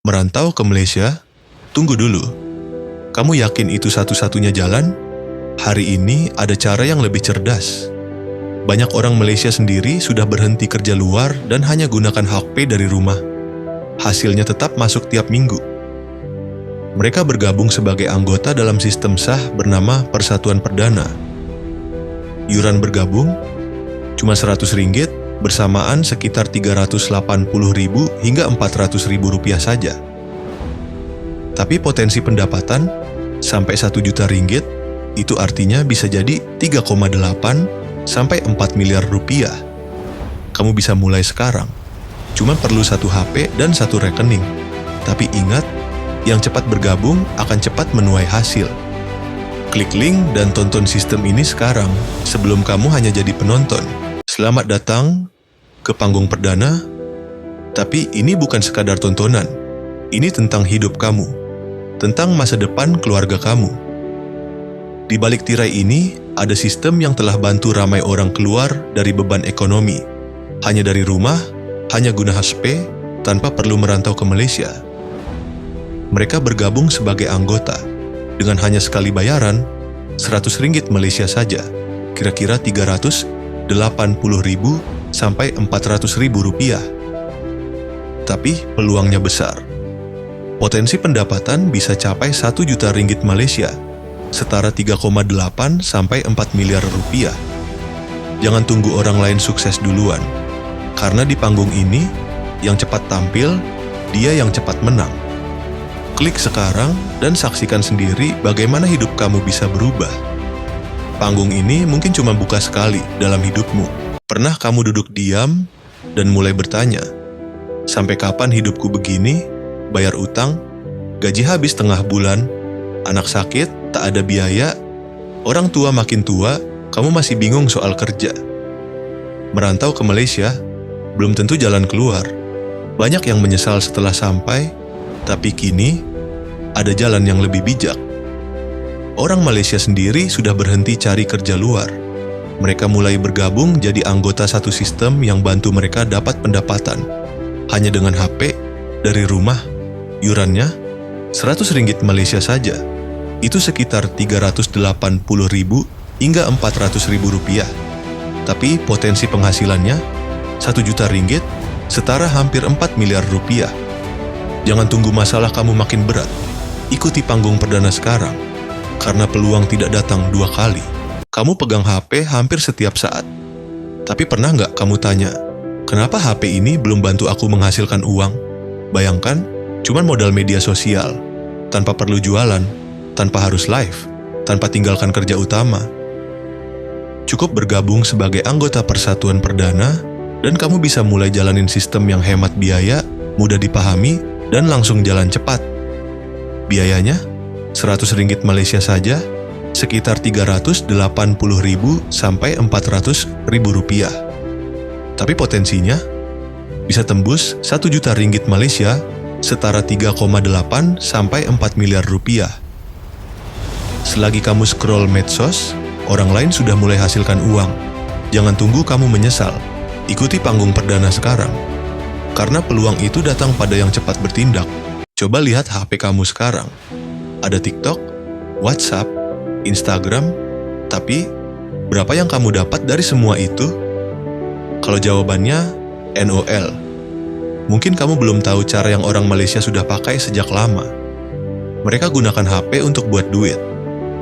Merantau ke Malaysia? Tunggu dulu. Kamu yakin itu satu-satunya jalan? Hari ini ada cara yang lebih cerdas. Banyak orang Malaysia sendiri sudah berhenti kerja luar dan hanya gunakan HP dari rumah. Hasilnya tetap masuk tiap minggu. Mereka bergabung sebagai anggota dalam sistem sah bernama Persatuan Perdana. Iuran bergabung cuma RM100, bersamaan sekitar Rp380.000 hingga Rp400.000 saja. Tapi potensi pendapatan sampai Rp1 juta, itu artinya bisa jadi 3,8 sampai 4 miliar rupiah. Kamu bisa mulai sekarang. Cuma perlu satu HP dan satu rekening. Tapi ingat, yang cepat bergabung akan cepat menuai hasil. Klik link dan tonton sistem ini sekarang sebelum kamu hanya jadi penonton. Selamat datang ke panggung perdana. Tapi ini bukan sekadar tontonan. Ini tentang hidup kamu. Tentang masa depan keluarga kamu. Di balik tirai ini, ada sistem yang telah bantu ramai orang keluar dari beban ekonomi. Hanya dari rumah, hanya guna HP, tanpa perlu merantau ke Malaysia. Mereka bergabung sebagai anggota, dengan hanya sekali bayaran, RM100 Malaysia saja, kira-kira Rp380.000 sampai Rp400.000. Tapi peluangnya besar. Potensi pendapatan bisa capai Rp1 juta Malaysia, setara 3,8 sampai 4 miliar rupiah. Jangan tunggu orang lain sukses duluan. Karena di panggung ini, yang cepat tampil, dia yang cepat menang. Klik sekarang dan saksikan sendiri bagaimana hidup kamu bisa berubah. Panggung ini mungkin cuma buka sekali dalam hidupmu. Pernah kamu duduk diam dan mulai bertanya, sampai kapan hidupku begini? Bayar utang, gaji habis tengah bulan, anak sakit, tak ada biaya, orang tua makin tua, kamu masih bingung soal kerja. Merantau ke Malaysia, belum tentu jalan keluar. Banyak yang menyesal setelah sampai, tapi kini ada jalan yang lebih bijak. Orang Malaysia sendiri sudah berhenti cari kerja luar. Mereka mulai bergabung jadi anggota satu sistem yang bantu mereka dapat pendapatan. Hanya dengan HP, dari rumah, iurannya RM100 Malaysia saja. Itu sekitar Rp380.000 hingga Rp400.000. Tapi potensi penghasilannya Rp1 juta, setara hampir 4 miliar rupiah. Jangan tunggu masalah kamu makin berat. Ikuti panggung perdana sekarang, karena peluang tidak datang dua kali. Kamu pegang HP hampir setiap saat. Tapi pernah nggak kamu tanya, kenapa HP ini belum bantu aku menghasilkan uang? Bayangkan, cuman modal media sosial, tanpa perlu jualan, tanpa harus live, tanpa tinggalkan kerja utama. Cukup bergabung sebagai anggota Persatuan Perdana, dan kamu bisa mulai jalanin sistem yang hemat biaya, mudah dipahami, dan langsung jalan cepat. Biayanya, RM100 Malaysia saja, sekitar Rp380.000 sampai Rp400.000. Tapi potensinya, bisa tembus Rp1 juta Malaysia, setara 3,8 sampai 4 miliar rupiah. Selagi kamu scroll medsos, orang lain sudah mulai hasilkan uang. Jangan tunggu kamu menyesal. Ikuti panggung perdana sekarang. Karena peluang itu datang pada yang cepat bertindak. Coba lihat HP kamu sekarang. Ada TikTok, WhatsApp, Instagram, tapi berapa yang kamu dapat dari semua itu? Kalau jawabannya NOL, mungkin kamu belum tahu cara yang orang Malaysia sudah pakai sejak lama. Mereka gunakan HP untuk buat duit.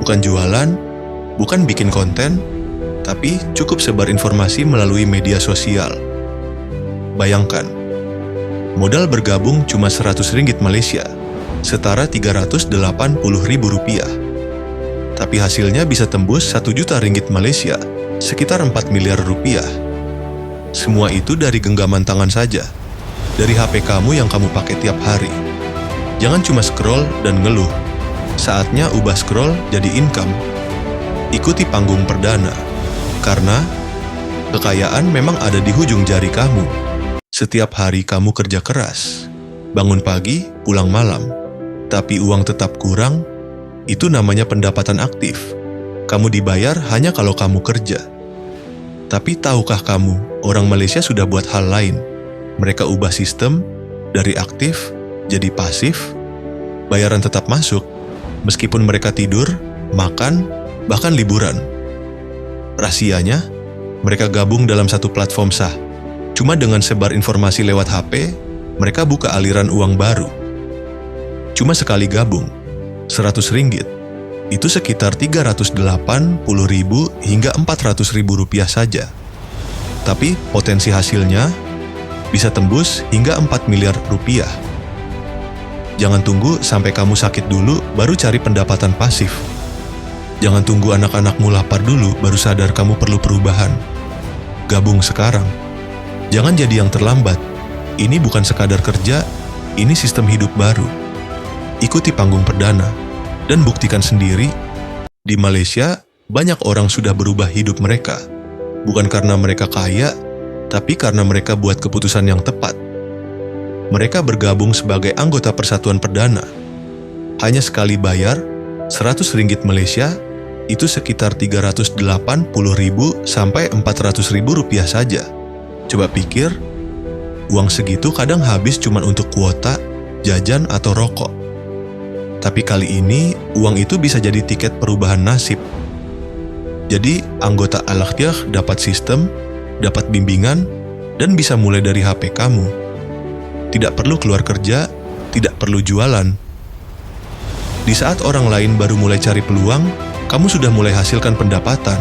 Bukan jualan, bukan bikin konten, tapi cukup sebar informasi melalui media sosial. Bayangkan, modal bergabung cuma RM100 Malaysia, setara Rp380.000. Tapi hasilnya bisa tembus Rp1 juta Malaysia, sekitar 4 miliar rupiah. Semua itu dari genggaman tangan saja, dari HP kamu yang kamu pakai tiap hari. Jangan cuma scroll dan ngeluh. Saatnya ubah scroll jadi income. Ikuti panggung perdana, karena kekayaan memang ada di ujung jari kamu. Setiap hari kamu kerja keras, bangun pagi, pulang malam, tapi uang tetap kurang. Itu namanya pendapatan aktif. Kamu dibayar hanya kalau kamu kerja. Tapi tahukah kamu, orang Malaysia sudah buat hal lain. Mereka ubah sistem dari aktif jadi pasif, bayaran tetap masuk, meskipun mereka tidur, makan, bahkan liburan. Rahasianya, mereka gabung dalam satu platform sah. Cuma dengan sebar informasi lewat HP, mereka buka aliran uang baru. Cuma sekali gabung, Rp100, itu sekitar Rp380.000 hingga Rp400.000 saja. Tapi potensi hasilnya bisa tembus hingga Rp4 miliar. Jangan tunggu sampai kamu sakit dulu baru cari pendapatan pasif. Jangan tunggu anak-anakmu lapar dulu baru sadar kamu perlu perubahan. Gabung sekarang. Jangan jadi yang terlambat. Ini bukan sekadar kerja, ini sistem hidup baru. Ikuti panggung perdana dan buktikan sendiri, di Malaysia banyak orang sudah berubah hidup mereka. Bukan karena mereka kaya, tapi karena mereka buat keputusan yang tepat. Mereka bergabung sebagai anggota Persatuan Perdana. Hanya sekali bayar, Rp100 Malaysia, itu sekitar Rp380.000 sampai Rp400.000 saja. Coba pikir, uang segitu kadang habis cuma untuk kuota, jajan, atau rokok. Tapi kali ini, uang itu bisa jadi tiket perubahan nasib. Jadi, anggota Al-Akhyar dapat sistem, dapat bimbingan, dan bisa mulai dari HP kamu. Tidak perlu keluar kerja, tidak perlu jualan. Di saat orang lain baru mulai cari peluang, kamu sudah mulai hasilkan pendapatan.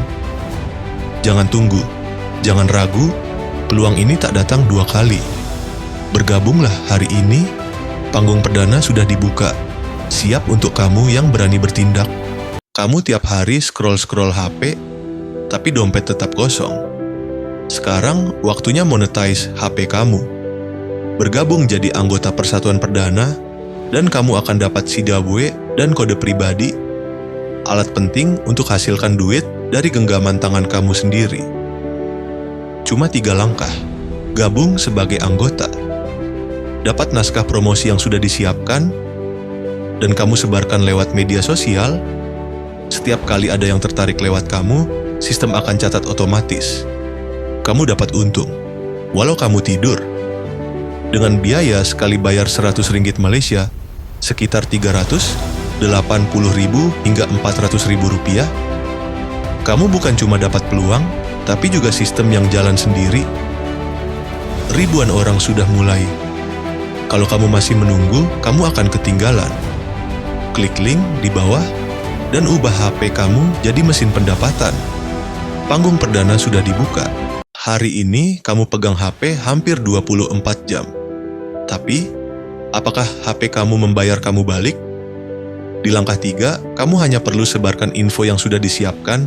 Jangan tunggu, jangan ragu, peluang ini tak datang 2 kali. Bergabunglah hari ini, panggung perdana sudah dibuka, siap untuk kamu yang berani bertindak. Kamu tiap hari scroll-scroll HP, tapi dompet tetap kosong. Sekarang waktunya monetize HP kamu. Bergabung jadi anggota Persatuan Perdana, dan kamu akan dapat sidawwe dan kode pribadi, alat penting untuk hasilkan duit dari genggaman tangan kamu sendiri. Cuma 3 langkah, gabung sebagai anggota. Dapat naskah promosi yang sudah disiapkan, dan kamu sebarkan lewat media sosial. Setiap kali ada yang tertarik lewat kamu, sistem akan catat otomatis. Kamu dapat untung, walau kamu tidur. Dengan biaya sekali bayar Rp100 Malaysia, sekitar Rp380.000 hingga Rp400.000, kamu bukan cuma dapat peluang, tapi juga sistem yang jalan sendiri. Ribuan orang sudah mulai. Kalau kamu masih menunggu, kamu akan ketinggalan. Klik link di bawah dan ubah HP kamu jadi mesin pendapatan. Panggung perdana sudah dibuka. Hari ini kamu pegang HP hampir 24 jam. Tapi, apakah HP kamu membayar kamu balik? Di langkah 3, kamu hanya perlu sebarkan info yang sudah disiapkan.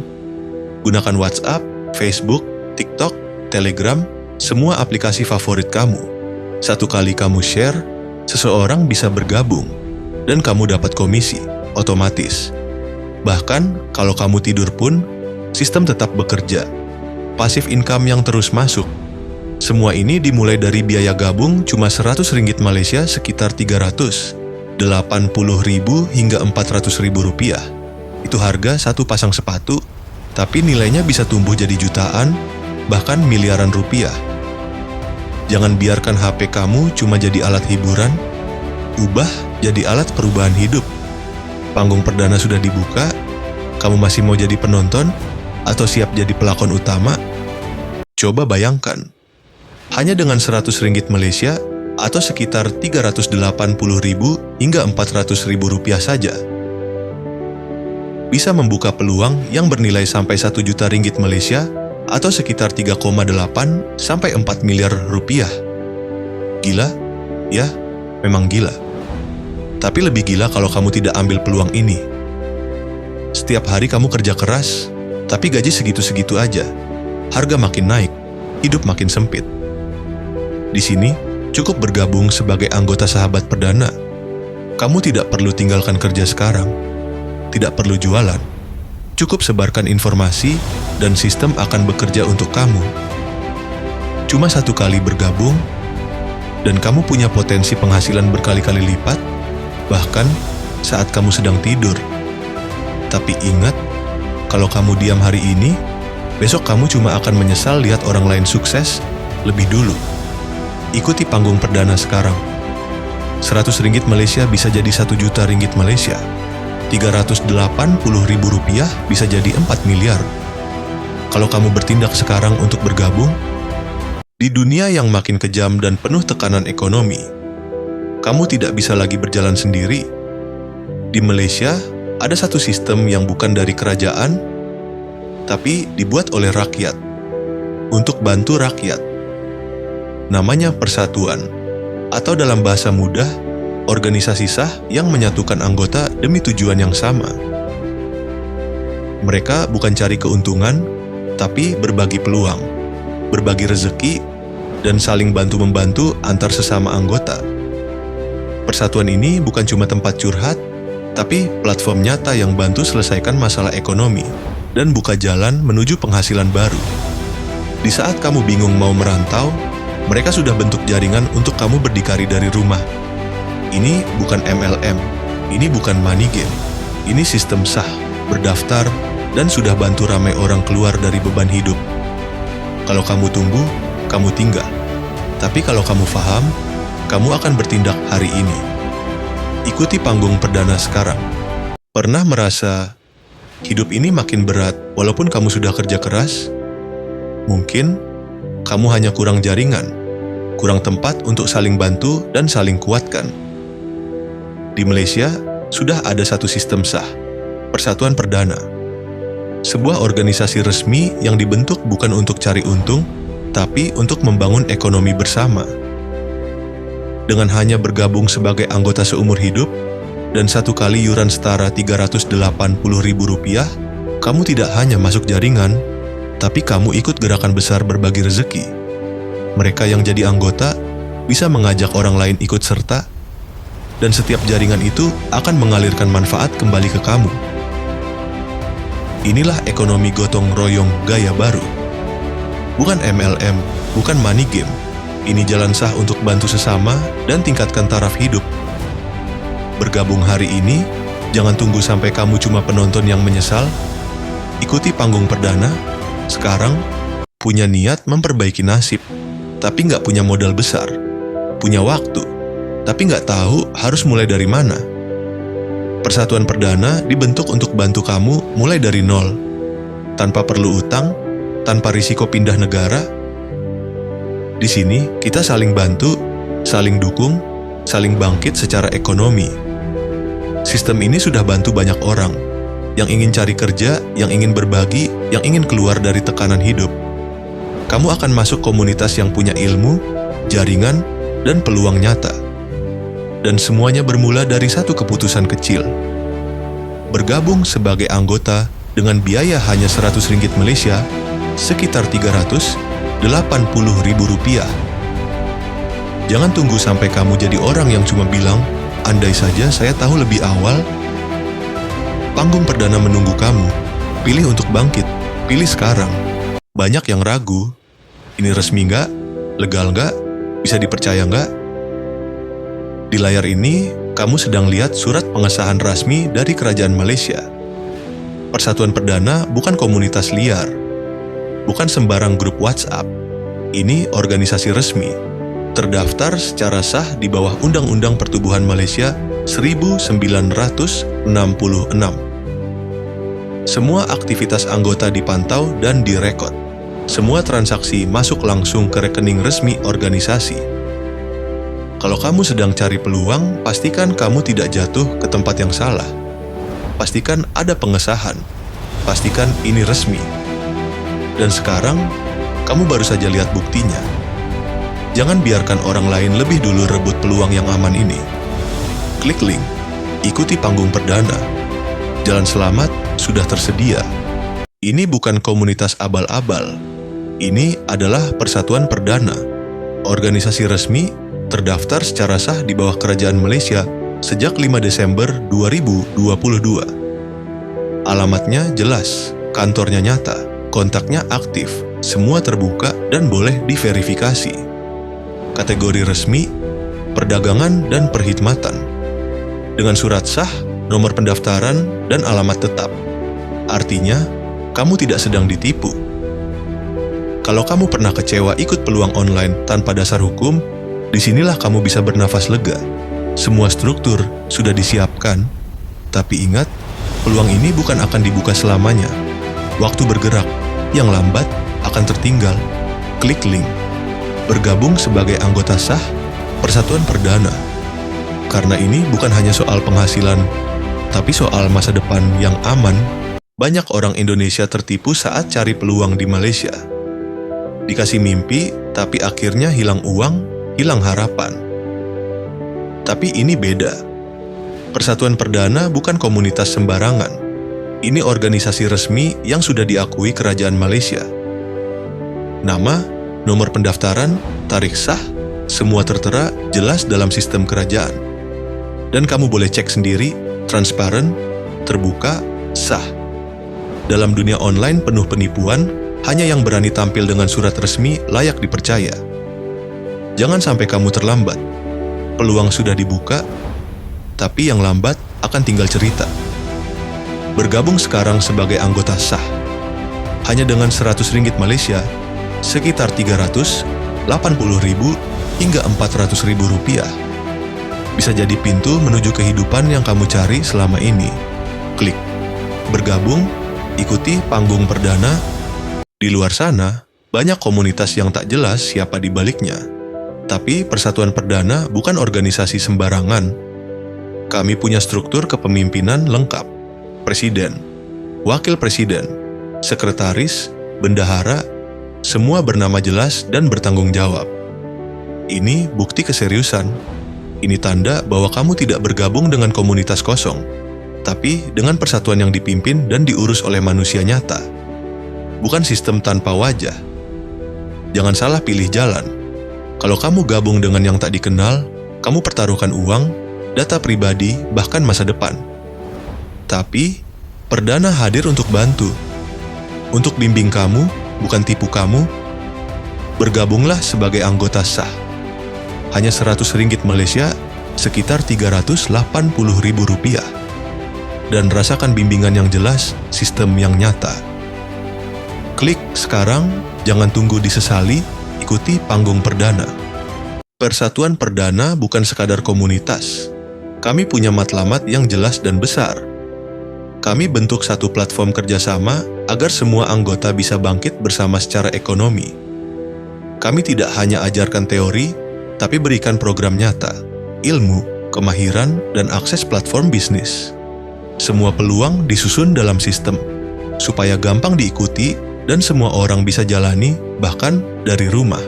Gunakan WhatsApp, Facebook, TikTok, Telegram, semua aplikasi favorit kamu. Satu kali kamu share, seseorang bisa bergabung, dan kamu dapat komisi, otomatis. Bahkan, kalau kamu tidur pun, sistem tetap bekerja. Passive income yang terus masuk. Semua ini dimulai dari biaya gabung cuma Rp100 Malaysia sekitar Rp380.000 hingga Rp400.000. Itu harga satu pasang sepatu, tapi nilainya bisa tumbuh jadi jutaan, bahkan miliaran rupiah. Jangan biarkan HP kamu cuma jadi alat hiburan, ubah jadi alat perubahan hidup. Panggung perdana sudah dibuka, kamu masih mau jadi penonton atau siap jadi pelakon utama? Coba bayangkan, hanya dengan Rp100 Malaysia atau sekitar Rp380.000 hingga Rp400.000 saja, bisa membuka peluang yang bernilai sampai Rp1 juta Malaysia atau sekitar 3,8 sampai 4 miliar rupiah. Gila? Ya, memang gila. Tapi lebih gila kalau kamu tidak ambil peluang ini. Setiap hari kamu kerja keras, tapi gaji segitu-segitu aja. Harga makin naik, hidup makin sempit. Di sini, cukup bergabung sebagai anggota Sahabat Perdana. Kamu tidak perlu tinggalkan kerja sekarang, tidak perlu jualan. Cukup sebarkan informasi dan sistem akan bekerja untuk kamu. Cuma 1 kali bergabung, dan kamu punya potensi penghasilan berkali-kali lipat, bahkan saat kamu sedang tidur. Tapi ingat, kalau kamu diam hari ini, besok kamu cuma akan menyesal lihat orang lain sukses lebih dulu. Ikuti panggung perdana sekarang. 100 ringgit Malaysia bisa jadi 1 juta ringgit Malaysia. 380 ribu rupiah bisa jadi 4 miliar. Kalau kamu bertindak sekarang untuk bergabung, di dunia yang makin kejam dan penuh tekanan ekonomi, kamu tidak bisa lagi berjalan sendiri. Di Malaysia, ada satu sistem yang bukan dari kerajaan, tapi dibuat oleh rakyat, untuk bantu rakyat. Namanya persatuan, atau dalam bahasa mudah, organisasi sah yang menyatukan anggota demi tujuan yang sama. Mereka bukan cari keuntungan, tapi berbagi peluang, berbagi rezeki, dan saling bantu-membantu antar sesama anggota. Persatuan ini bukan cuma tempat curhat, tapi platform nyata yang bantu selesaikan masalah ekonomi dan buka jalan menuju penghasilan baru. Di saat kamu bingung mau merantau, mereka sudah bentuk jaringan untuk kamu berdikari dari rumah. Ini bukan MLM, ini bukan money game. Ini sistem sah, berdaftar, dan sudah bantu ramai orang keluar dari beban hidup. Kalau kamu tunggu, kamu tinggal. Tapi kalau kamu paham, kamu akan bertindak hari ini. Ikuti panggung perdana sekarang. Pernah merasa hidup ini makin berat walaupun kamu sudah kerja keras? Mungkin kamu hanya kurang jaringan, kurang tempat untuk saling bantu dan saling kuatkan. Di Malaysia, sudah ada satu sistem sah, Persatuan Perdana. Sebuah organisasi resmi yang dibentuk bukan untuk cari untung, tapi untuk membangun ekonomi bersama. Dengan hanya bergabung sebagai anggota seumur hidup, dan satu kali yuran setara 380 ribu rupiah, kamu tidak hanya masuk jaringan, tapi kamu ikut gerakan besar berbagi rezeki. Mereka yang jadi anggota bisa mengajak orang lain ikut serta, dan setiap jaringan itu akan mengalirkan manfaat kembali ke kamu. Inilah ekonomi gotong royong gaya baru. Bukan MLM, bukan money game. Ini jalan sah untuk bantu sesama dan tingkatkan taraf hidup. Bergabung hari ini, jangan tunggu sampai kamu cuma penonton yang menyesal. Ikuti panggung perdana, sekarang punya niat memperbaiki nasib, tapi nggak punya modal besar. Punya waktu, tapi nggak tahu harus mulai dari mana. Persatuan Perdana dibentuk untuk bantu kamu mulai dari nol, tanpa perlu utang, tanpa risiko pindah negara. Di sini kita saling bantu, saling dukung, saling bangkit secara ekonomi. Sistem ini sudah bantu banyak orang yang ingin cari kerja, yang ingin berbagi, yang ingin keluar dari tekanan hidup. Kamu akan masuk komunitas yang punya ilmu, jaringan, dan peluang nyata. Dan semuanya bermula dari satu keputusan kecil. Bergabung sebagai anggota dengan biaya hanya 100 ringgit Malaysia, sekitar 380 ribu rupiah. Jangan tunggu sampai kamu jadi orang yang cuma bilang, andai saja saya tahu lebih awal. Panggung perdana menunggu kamu. Pilih untuk bangkit, pilih sekarang. Banyak yang ragu, ini resmi nggak? Legal nggak? Bisa dipercaya nggak? Di layar ini, kamu sedang lihat surat pengesahan resmi dari Kerajaan Malaysia. Persatuan Perdana bukan komunitas liar, bukan sembarang grup WhatsApp. Ini organisasi resmi, terdaftar secara sah di bawah Undang-Undang Pertubuhan Malaysia 1966. Semua aktivitas anggota dipantau dan direkod. Semua transaksi masuk langsung ke rekening resmi organisasi. Kalau kamu sedang cari peluang, pastikan kamu tidak jatuh ke tempat yang salah. Pastikan ada pengesahan. Pastikan ini resmi. Dan sekarang, kamu baru saja lihat buktinya. Jangan biarkan orang lain lebih dulu rebut peluang yang aman ini. Klik link, ikuti panggung perdana. Jalan selamat sudah tersedia. Ini bukan komunitas abal-abal. Ini adalah Persatuan Perdana, organisasi resmi terdaftar secara sah di bawah Kerajaan Malaysia sejak 5 Desember 2022. Alamatnya jelas, kantornya nyata, kontaknya aktif, semua terbuka dan boleh diverifikasi. Kategori resmi, perdagangan dan perkhidmatan. Dengan surat sah, nomor pendaftaran, dan alamat tetap. Artinya, kamu tidak sedang ditipu. Kalau kamu pernah kecewa ikut peluang online tanpa dasar hukum, disinilah kamu bisa bernafas lega. Semua struktur sudah disiapkan, tapi ingat, peluang ini bukan akan dibuka selamanya. Waktu bergerak, yang lambat akan tertinggal. Klik link. Bergabung sebagai anggota sah Persatuan Perdana. Karena ini bukan hanya soal penghasilan, tapi soal masa depan yang aman. Banyak orang Indonesia tertipu saat cari peluang di Malaysia. Dikasih mimpi, tapi akhirnya hilang uang, hilang harapan. Tapi ini beda. Persatuan Perdana bukan komunitas sembarangan. Ini organisasi resmi yang sudah diakui Kerajaan Malaysia. Nama, nomor pendaftaran, tarikh sah, semua tertera jelas dalam sistem kerajaan. Dan kamu boleh cek sendiri, transparan, terbuka, sah. Dalam dunia online penuh penipuan, hanya yang berani tampil dengan surat resmi layak dipercaya. Jangan sampai kamu terlambat. Peluang sudah dibuka, tapi yang lambat akan tinggal cerita. Bergabung sekarang sebagai anggota sah. Hanya dengan RM100 Malaysia, sekitar 380.000 hingga 400.000 rupiah. Bisa jadi pintu menuju kehidupan yang kamu cari selama ini. Klik. Bergabung, ikuti panggung perdana. Di luar sana, banyak komunitas yang tak jelas siapa di baliknya. Tapi Persatuan Perdana bukan organisasi sembarangan. Kami punya struktur kepemimpinan lengkap. Presiden, wakil presiden, sekretaris, bendahara, semua bernama jelas dan bertanggung jawab. Ini bukti keseriusan. Ini tanda bahwa kamu tidak bergabung dengan komunitas kosong, tapi dengan persatuan yang dipimpin dan diurus oleh manusia nyata. Bukan sistem tanpa wajah. Jangan salah pilih jalan. Kalau kamu gabung dengan yang tak dikenal, kamu pertaruhkan uang, data pribadi, bahkan masa depan. Tapi, Perdana hadir untuk bantu. Untuk bimbing kamu, bukan tipu kamu. Bergabunglah sebagai anggota sah. Hanya RM100 Malaysia, sekitar Rp380.000. Dan rasakan bimbingan yang jelas, sistem yang nyata. Klik sekarang, jangan tunggu disesali, ikuti panggung perdana. Persatuan Perdana bukan sekadar komunitas. Kami punya matlamat yang jelas dan besar. Kami bentuk satu platform kerjasama agar semua anggota bisa bangkit bersama secara ekonomi. Kami tidak hanya ajarkan teori, tapi berikan program nyata, ilmu, kemahiran, dan akses platform bisnis. Semua peluang disusun dalam sistem, supaya gampang diikuti dan semua orang bisa jalani, bahkan dari rumah.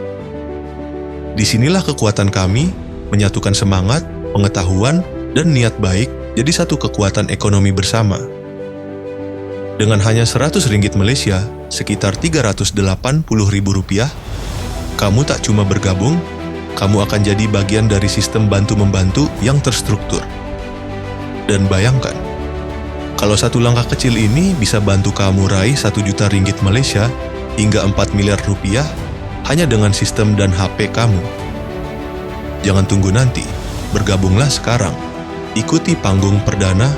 Disinilah kekuatan kami, menyatukan semangat, pengetahuan, dan niat baik jadi satu kekuatan ekonomi bersama. Dengan hanya RM100 Malaysia, sekitar Rp380.000, kamu tak cuma bergabung, kamu akan jadi bagian dari sistem bantu-membantu yang terstruktur. Dan bayangkan, kalau satu langkah kecil ini bisa bantu kamu raih RM1 juta Malaysia hingga 4 miliar rupiah hanya dengan sistem dan HP kamu. Jangan tunggu nanti, bergabunglah sekarang. Ikuti panggung perdana.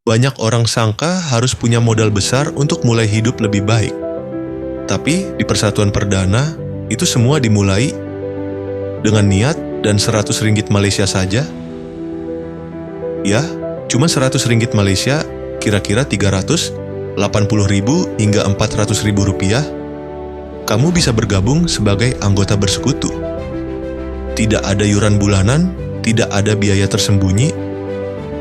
Banyak orang sangka harus punya modal besar untuk mulai hidup lebih baik. Tapi di Persatuan Perdana, itu semua dimulai dengan niat dan RM100 Malaysia saja. Ya, cuma RM100 Malaysia, kira-kira 380.000 hingga 400.000 rupiah, kamu bisa bergabung sebagai anggota bersekutu. Tidak ada iuran bulanan, tidak ada biaya tersembunyi.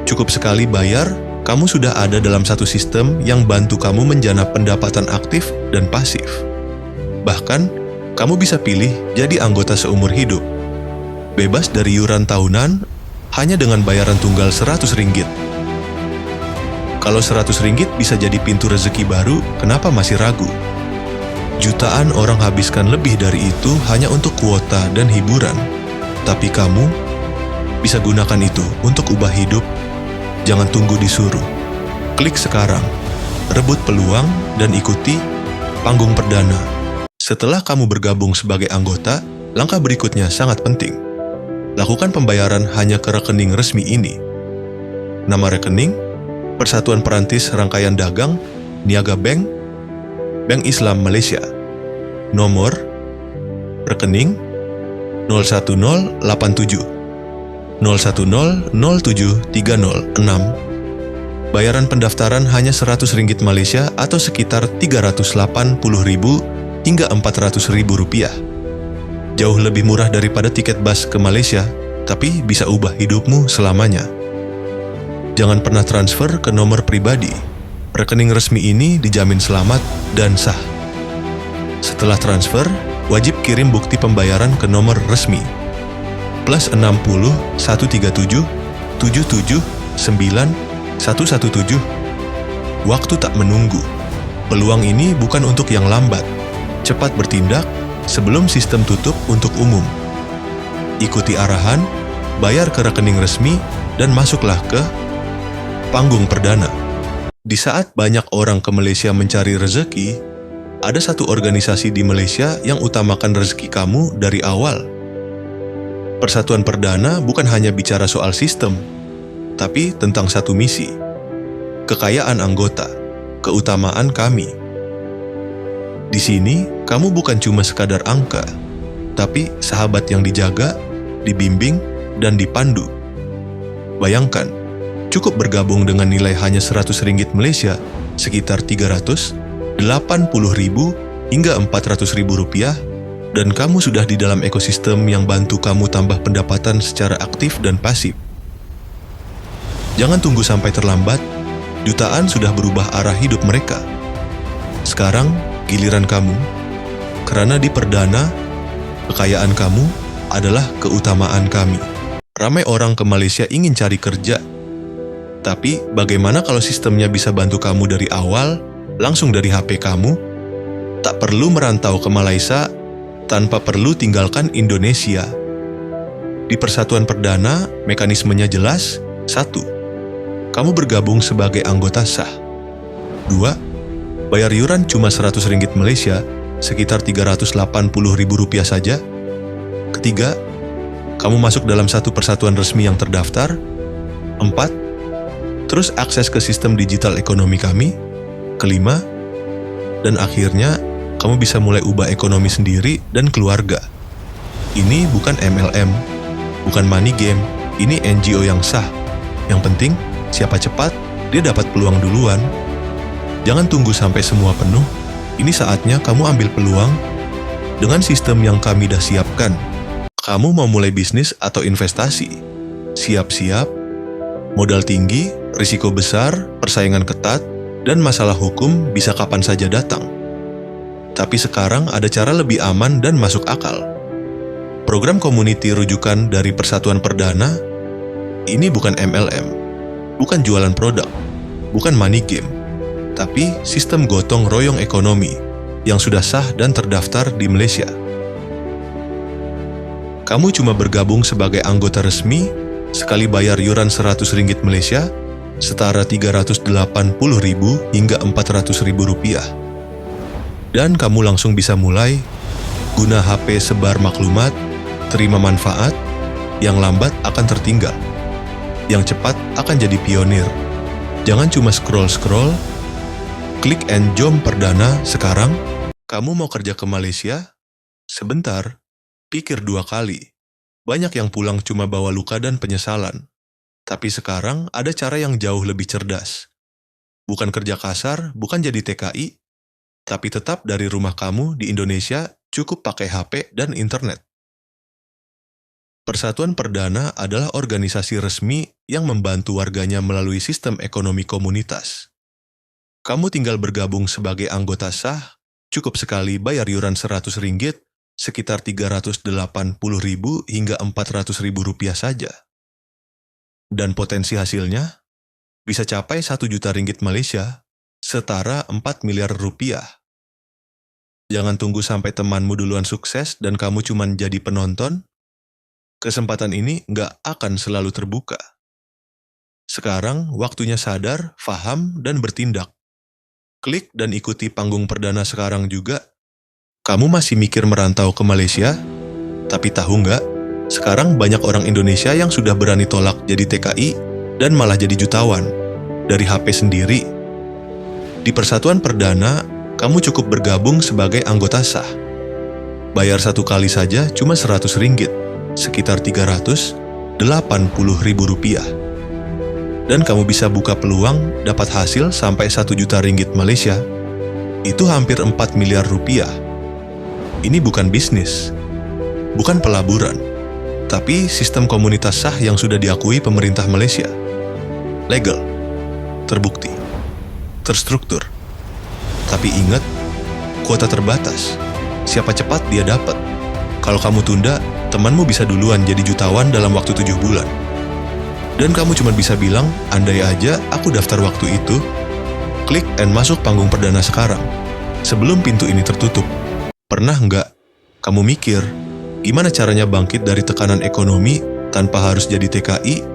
Cukup sekali bayar, kamu sudah ada dalam satu sistem yang bantu kamu menjana pendapatan aktif dan pasif. Bahkan, kamu bisa pilih jadi anggota seumur hidup. Bebas dari iuran tahunan, hanya dengan bayaran tunggal RM100. Kalau RM100 bisa jadi pintu rezeki baru, kenapa masih ragu? Jutaan orang habiskan lebih dari itu hanya untuk kuota dan hiburan. Tapi kamu bisa gunakan itu untuk ubah hidup. Jangan tunggu disuruh. Klik sekarang, rebut peluang, dan ikuti panggung perdana. Setelah kamu bergabung sebagai anggota, langkah berikutnya sangat penting. Lakukan pembayaran hanya ke rekening resmi ini. Nama rekening, Persatuan Perantis Rangkaian Dagang, Niaga Bank, Bank Islam Malaysia. Nomor rekening 01087 01007306. Bayaran pendaftaran hanya Rp100 Malaysia atau sekitar Rp380.000 hingga Rp400.000. Jauh lebih murah daripada tiket bus ke Malaysia, tapi bisa ubah hidupmu selamanya. Jangan pernah transfer ke nomor pribadi. Rekening resmi ini dijamin selamat dan sah. Setelah transfer, wajib kirim bukti pembayaran ke nomor resmi +60 137 77 9 117. Waktu tak menunggu. Peluang ini bukan untuk yang lambat. Cepat bertindak sebelum sistem tutup untuk umum. Ikuti arahan, bayar ke rekening resmi, dan masuklah ke panggung perdana. Di saat banyak orang ke Malaysia mencari rezeki, ada satu organisasi di Malaysia yang utamakan rezeki kamu dari awal. Persatuan Perdana bukan hanya bicara soal sistem, tapi tentang satu misi, kekayaan anggota, keutamaan kami. Di sini, kamu bukan cuma sekadar angka, tapi sahabat yang dijaga, dibimbing, dan dipandu. Bayangkan, cukup bergabung dengan nilai hanya Rp100 Malaysia, sekitar Rp380.000 hingga Rp400.000, dan kamu sudah di dalam ekosistem yang bantu kamu tambah pendapatan secara aktif dan pasif. Jangan tunggu sampai terlambat, jutaan sudah berubah arah hidup mereka. Sekarang, giliran kamu, karena di Perdana, kekayaan kamu adalah keutamaan kami. Ramai orang ke Malaysia ingin cari kerja, tapi bagaimana kalau sistemnya bisa bantu kamu dari awal, langsung dari HP kamu? Tak perlu merantau ke Malaysia, tanpa perlu tinggalkan Indonesia. Di Persatuan Perdana, mekanismenya jelas. 1. Kamu bergabung sebagai anggota sah. 2. Bayar iuran cuma Rp100 Malaysia, sekitar Rp380.000 saja. Ketiga, kamu masuk dalam satu persatuan resmi yang terdaftar. 4. Terus akses ke sistem digital ekonomi kami. Kelima, dan akhirnya kamu bisa mulai ubah ekonomi sendiri dan keluarga. Ini bukan MLM, bukan money game, ini NGO yang sah. Yang penting, siapa cepat, dia dapat peluang duluan. Jangan tunggu sampai semua penuh. Ini saatnya kamu ambil peluang dengan sistem yang kami dah siapkan. Kamu mau mulai bisnis atau investasi? Siap-siap. Modal tinggi, risiko besar, persaingan ketat, dan masalah hukum bisa kapan saja datang. Tapi sekarang ada cara lebih aman dan masuk akal. Program community rujukan dari Persatuan Perdana ini bukan MLM, bukan jualan produk, bukan money game, tapi sistem gotong royong ekonomi yang sudah sah dan terdaftar di Malaysia. Kamu cuma bergabung sebagai anggota resmi, sekali bayar iuran Rp100 Malaysia, setara Rp380.000 hingga Rp400.000. Dan kamu langsung bisa mulai, guna HP sebar maklumat, terima manfaat, yang lambat akan tertinggal. Yang cepat akan jadi pionir. Jangan cuma scroll-scroll, klik and jom Perdana sekarang. Kamu mau kerja ke Malaysia? Sebentar, pikir 2 kali. Banyak yang pulang cuma bawa luka dan penyesalan. Tapi sekarang ada cara yang jauh lebih cerdas. Bukan kerja kasar, bukan jadi TKI, tapi tetap dari rumah kamu di Indonesia cukup pakai HP dan internet. Persatuan Perdana adalah organisasi resmi yang membantu warganya melalui sistem ekonomi komunitas. Kamu tinggal bergabung sebagai anggota sah, cukup sekali bayar iuran Rp100, sekitar Rp380.000 hingga Rp400.000 saja. Dan potensi hasilnya bisa capai Rp1 juta Malaysia, setara Rp4 miliar. Jangan tunggu sampai temanmu duluan sukses dan kamu cuma jadi penonton. Kesempatan ini nggak akan selalu terbuka. Sekarang waktunya sadar, faham, dan bertindak. Klik dan ikuti panggung Perdana sekarang juga. Kamu masih mikir merantau ke Malaysia? Tapi tahu nggak? Sekarang banyak orang Indonesia yang sudah berani tolak jadi TKI dan malah jadi jutawan dari HP sendiri. Di Persatuan Perdana, kamu cukup bergabung sebagai anggota sah. Bayar 1 kali saja cuma Rp100, sekitar 300, Rp80.000. Dan kamu bisa buka peluang dapat hasil sampai 1 juta ringgit Malaysia. Itu hampir 4 miliar rupiah. Ini bukan bisnis, bukan pelaburan, tapi sistem komunitas sah yang sudah diakui pemerintah Malaysia. Legal, terbukti, terstruktur. Tapi ingat, kuota terbatas. Siapa cepat dia dapat. Kalau kamu tunda, temanmu bisa duluan jadi jutawan dalam waktu 7 bulan. Dan kamu cuma bisa bilang, andai aja aku daftar waktu itu, klik and masuk panggung perdana sekarang, sebelum pintu ini tertutup. Pernah nggak kamu mikir, gimana caranya bangkit dari tekanan ekonomi tanpa harus jadi TKI?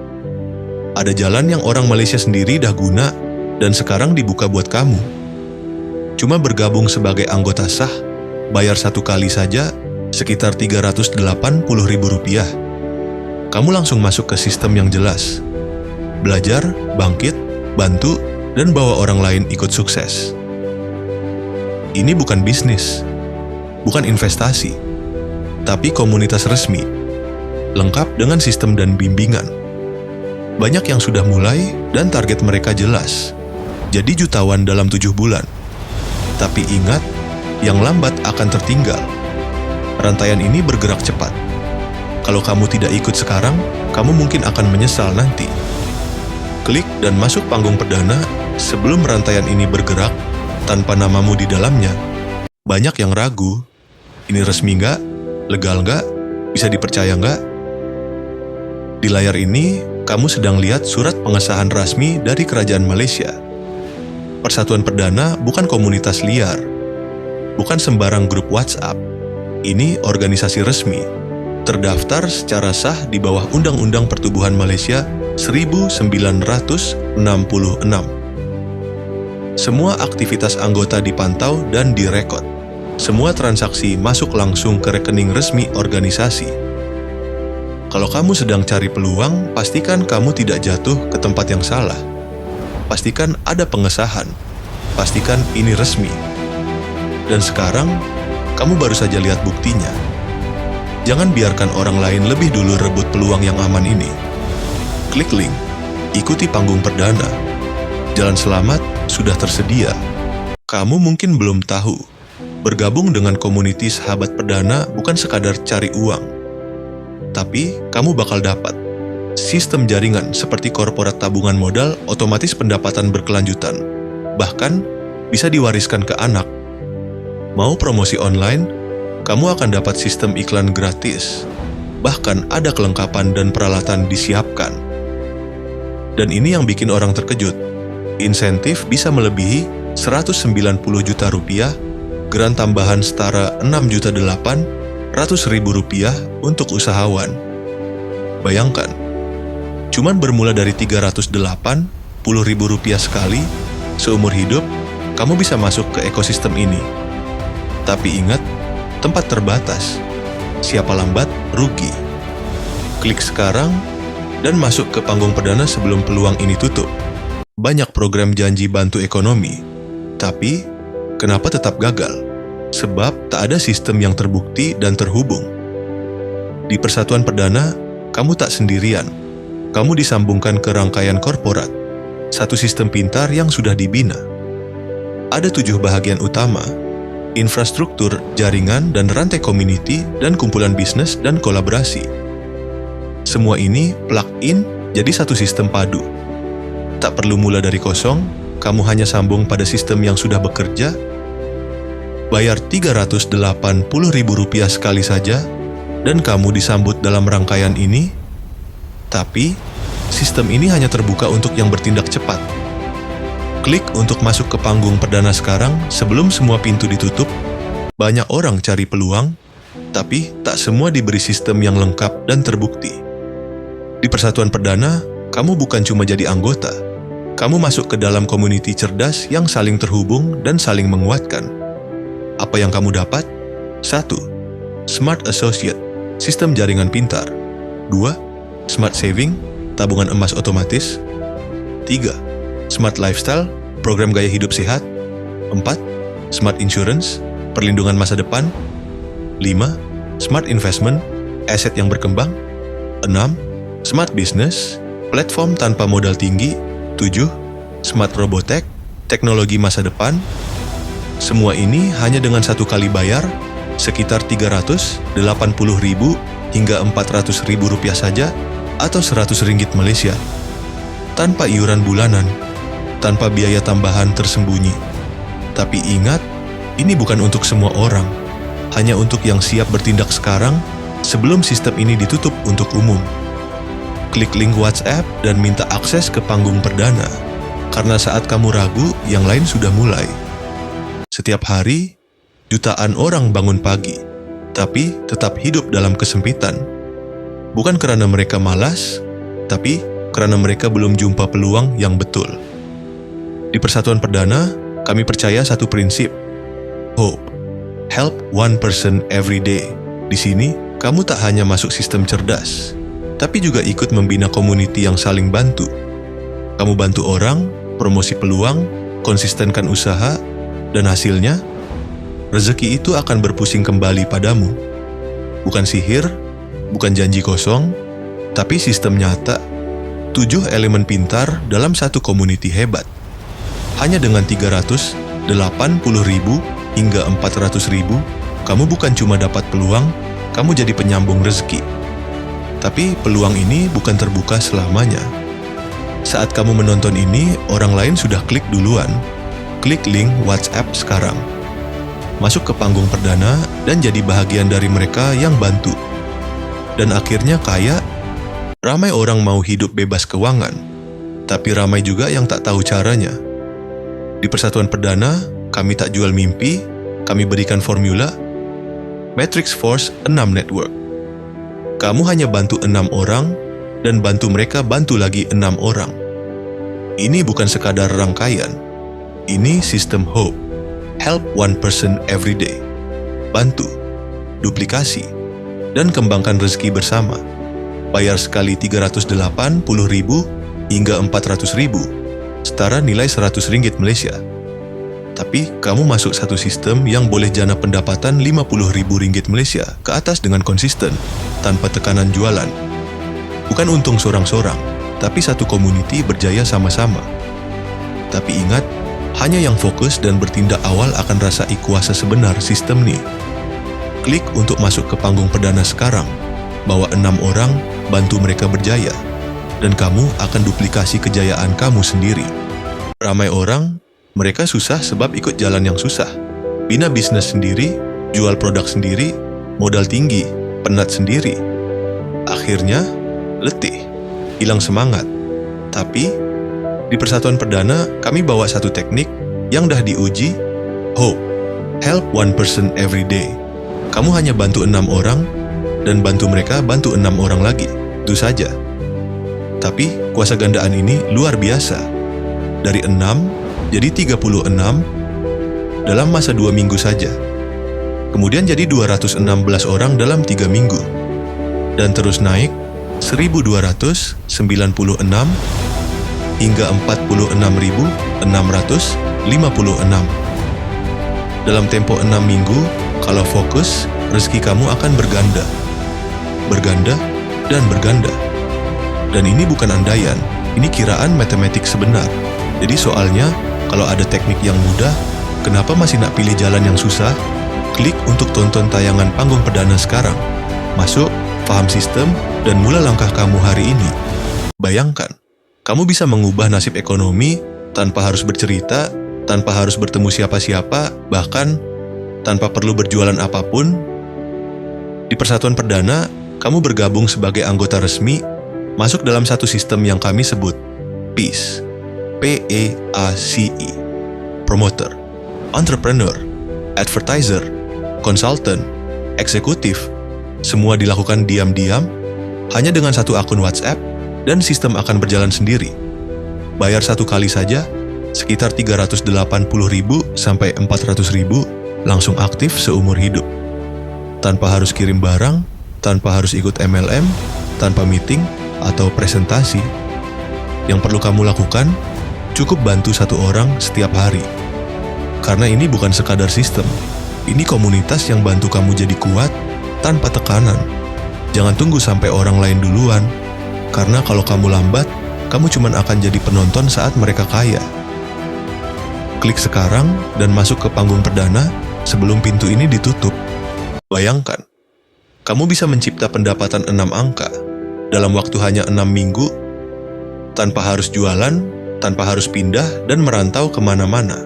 Ada jalan yang orang Malaysia sendiri dah guna dan sekarang dibuka buat kamu. Cuma bergabung sebagai anggota sah, bayar 1 kali saja sekitar Rp380.000. Kamu langsung masuk ke sistem yang jelas. Belajar, bangkit, bantu, dan bawa orang lain ikut sukses. Ini bukan bisnis, bukan investasi, tapi komunitas resmi, lengkap dengan sistem dan bimbingan. Banyak yang sudah mulai dan target mereka jelas, jadi jutawan dalam 7 bulan. Tapi ingat, yang lambat akan tertinggal. Rantaian ini bergerak cepat. Kalau kamu tidak ikut sekarang, kamu mungkin akan menyesal nanti. Klik dan masuk panggung perdana sebelum rantaian ini bergerak tanpa namamu di dalamnya. Banyak yang ragu, ini resmi nggak? Legal nggak? Bisa dipercaya nggak? Di layar ini, kamu sedang lihat surat pengesahan resmi dari Kerajaan Malaysia. Persatuan Perdana bukan komunitas liar, bukan sembarang grup WhatsApp. Ini organisasi resmi, terdaftar secara sah di bawah Undang-Undang Pertubuhan Malaysia 1966. Semua aktivitas anggota dipantau dan direkod. Semua transaksi masuk langsung ke rekening resmi organisasi. Kalau kamu sedang cari peluang, pastikan kamu tidak jatuh ke tempat yang salah. Pastikan ada pengesahan. Pastikan ini resmi. Dan sekarang, kamu baru saja lihat buktinya. Jangan biarkan orang lain lebih dulu rebut peluang yang aman ini. Klik link, ikuti panggung perdana. Jalan selamat sudah tersedia. Kamu mungkin belum tahu, bergabung dengan komuniti sahabat perdana bukan sekadar cari uang. Tapi kamu bakal dapat sistem jaringan seperti korporat tabungan modal otomatis pendapatan berkelanjutan. Bahkan bisa diwariskan ke anak. Mau promosi online? Kamu akan dapat sistem iklan gratis. Bahkan ada kelengkapan dan peralatan disiapkan. Dan ini yang bikin orang terkejut. Insentif bisa melebihi Rp190 juta, grant tambahan setara Rp6.800.000 untuk usahawan. Bayangkan, cuman bermula dari Rp380.000 sekali, seumur hidup, kamu bisa masuk ke ekosistem ini. Tapi ingat, tempat terbatas. Siapa lambat, rugi. Klik sekarang dan masuk ke panggung perdana sebelum peluang ini tutup. Banyak program janji bantu ekonomi, tapi kenapa tetap gagal? Sebab tak ada sistem yang terbukti dan terhubung. Di Persatuan Perdana, kamu tak sendirian. Kamu disambungkan ke rangkaian korporat, satu sistem pintar yang sudah dibina. Ada 7 bahagian utama: infrastruktur, jaringan, dan rantai community, dan kumpulan bisnis dan kolaborasi. Semua ini plug-in jadi satu sistem padu. Tak perlu mula dari kosong, kamu hanya sambung pada sistem yang sudah bekerja. Bayar Rp380.000 sekali saja, dan kamu disambut dalam rangkaian ini. Tapi, sistem ini hanya terbuka untuk yang bertindak cepat. Klik untuk masuk ke panggung perdana sekarang sebelum semua pintu ditutup. Banyak orang cari peluang, tapi tak semua diberi sistem yang lengkap dan terbukti. Di Persatuan Perdana, kamu bukan cuma jadi anggota. Kamu masuk ke dalam komuniti cerdas yang saling terhubung dan saling menguatkan. Apa yang kamu dapat? 1. Smart Associate, sistem jaringan pintar. 2. Smart Saving, tabungan emas otomatis. 3. Smart Lifestyle, program gaya hidup sehat. 4. Smart Insurance, perlindungan masa depan. 5. Smart Investment, aset yang berkembang. 6. Smart Business, platform tanpa modal tinggi. 7. Smart Robotech, teknologi masa depan. Semua ini hanya dengan satu kali bayar, sekitar 380.000 hingga 400.000 rupiah saja, atau 100 ringgit Malaysia. Tanpa iuran bulanan, tanpa biaya tambahan tersembunyi. Tapi ingat, ini bukan untuk semua orang, hanya untuk yang siap bertindak sekarang sebelum sistem ini ditutup untuk umum. Klik link WhatsApp dan minta akses ke panggung perdana, karena saat kamu ragu, yang lain sudah mulai. Setiap hari, jutaan orang bangun pagi, tapi tetap hidup dalam kesempitan. Bukan karena mereka malas, tapi karena mereka belum jumpa peluang yang betul. Di Persatuan Perdana, kami percaya satu prinsip, hope. Help one person every day. Di sini, kamu tak hanya masuk sistem cerdas, tapi juga ikut membina community yang saling bantu. Kamu bantu orang, promosi peluang, konsistenkan usaha, dan hasilnya, rezeki itu akan berpusing kembali padamu. Bukan sihir, bukan janji kosong, tapi sistem nyata. 7 elemen pintar dalam satu community hebat. Hanya dengan 380.000 hingga 400.000, kamu bukan cuma dapat peluang, kamu jadi penyambung rezeki. Tapi peluang ini bukan terbuka selamanya. Saat kamu menonton ini, orang lain sudah klik duluan. Klik link WhatsApp sekarang. Masuk ke panggung perdana dan jadi bahagian dari mereka yang bantu. Dan akhirnya kaya. Ramai orang mau hidup bebas keuangan, tapi ramai juga yang tak tahu caranya. Di Persatuan Perdana, kami tak jual mimpi, kami berikan formula. Matrix Force 6 Network. Kamu hanya bantu 6 orang, dan bantu mereka bantu lagi 6 orang. Ini bukan sekadar rangkaian. Ini sistem hope. Help one person every day. Bantu, duplikasi, dan kembangkan rezeki bersama. Bayar sekali 380.000 hingga 400.000, setara nilai 100 ringgit Malaysia. Tapi kamu masuk satu sistem yang boleh jana pendapatan 50.000 ringgit Malaysia ke atas dengan konsisten, tanpa tekanan jualan. Bukan untung sorang-sorang, tapi satu community berjaya sama-sama. Tapi ingat, hanya yang fokus dan bertindak awal akan rasai kuasa sebenar sistem ni. Klik untuk masuk ke panggung perdana sekarang. Bawa 6 orang, bantu mereka berjaya, dan kamu akan duplikasi kejayaan kamu sendiri. Ramai orang, mereka susah sebab ikut jalan yang susah. Bina bisnis sendiri, jual produk sendiri, modal tinggi, penat sendiri. Akhirnya, letih, hilang semangat. Tapi, di Persatuan Perdana, kami bawa satu teknik yang dah diuji, hope. Help one person every day. Kamu hanya bantu 6 orang, dan bantu mereka bantu 6 orang lagi. Itu saja. Tapi kuasa gandaan ini luar biasa. Dari 6 jadi 36 dalam masa 2 minggu saja. Kemudian jadi 216 orang dalam 3 minggu. Dan terus naik 1.296 hingga 46.656. Dalam tempo 6 minggu, kalau fokus, rezeki kamu akan berganda. Berganda, dan berganda. Dan ini bukan andaian, ini kiraan matematik sebenar. Jadi soalnya, kalau ada teknik yang mudah, kenapa masih nak pilih jalan yang susah? Klik untuk tonton tayangan panggung perdana sekarang. Masuk, paham sistem, dan mula langkah kamu hari ini. Bayangkan, kamu bisa mengubah nasib ekonomi tanpa harus bercerita, tanpa harus bertemu siapa-siapa, bahkan tanpa perlu berjualan apapun. Di Persatuan Perdana, kamu bergabung sebagai anggota resmi, masuk dalam satu sistem yang kami sebut PACE. P-A-C-E. Promoter, entrepreneur, advertiser, consultant, eksekutif. Semua dilakukan diam-diam, hanya dengan satu akun WhatsApp, dan sistem akan berjalan sendiri. Bayar satu kali saja, sekitar 380.000 sampai 400.000, langsung aktif seumur hidup. Tanpa harus kirim barang, tanpa harus ikut MLM, tanpa meeting atau presentasi. Yang perlu kamu lakukan, cukup bantu satu orang setiap hari. Karena ini bukan sekadar sistem, ini komunitas yang bantu kamu jadi kuat tanpa tekanan. Jangan tunggu sampai orang lain duluan. Karena kalau kamu lambat, kamu cuma akan jadi penonton saat mereka kaya. Klik sekarang dan masuk ke panggung perdana sebelum pintu ini ditutup. Bayangkan, kamu bisa mencipta pendapatan 6 angka dalam waktu hanya 6 minggu, tanpa harus jualan, tanpa harus pindah dan merantau kemana-mana.